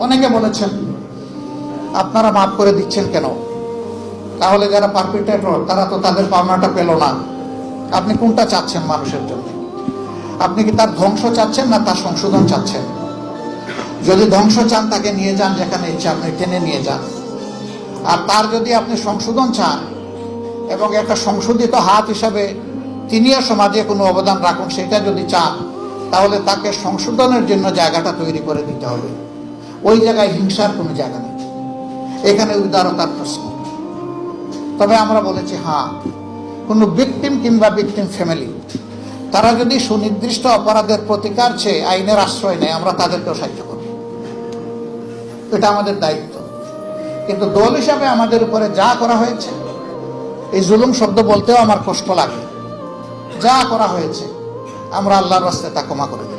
অনেকে বলেছেন আপনারা মাফ করে দিচ্ছেন কেন, তাহলে যারা পারপিটেটর তারা তো তাদের পাওনাটা পেল না। আপনি কোনটা চাচ্ছেন মানুষের জন্য? আপনি কি তার ধ্বংস চাচ্ছেন না তার সংশোধন চাচ্ছেন? যদি ধ্বংস চান তাকে নিয়ে যান যেখানে ইচ্ছা, আপনি টেনে নিয়ে যান। আর তার যদি আপনি সংশোধন চান এবং একটা সংশোধিত হাত হিসাবে তিনিও সমাজে কোনো অবদান রাখুন সেটা যদি চান, তাহলে তাকে সংশোধনের জন্য জায়গাটা তৈরি করে দিতে হবে। ওই জায়গায় হিংসার কোনো জায়গা নেই, এখানে উদারতার প্রশ্ন। তবে আমরা বলেছি হ্যাঁ, কোনো ভিকটিম কিংবা ভিকটিম ফ্যামিলি তারা যদি সুনির্দিষ্ট অপরাধের প্রতিকার চেয়ে আইনের আশ্রয় নেয়, আমরা তাদেরকেও সাহায্য করব, এটা আমাদের দায়িত্ব। কিন্তু দল হিসাবে আমাদের উপরে যা করা হয়েছে, এই জুলুম শব্দ বলতেও আমার কষ্ট লাগে, যা করা হয়েছে আমরা আল্লাহর রাস্তায় তা ক্ষমা করে দিই।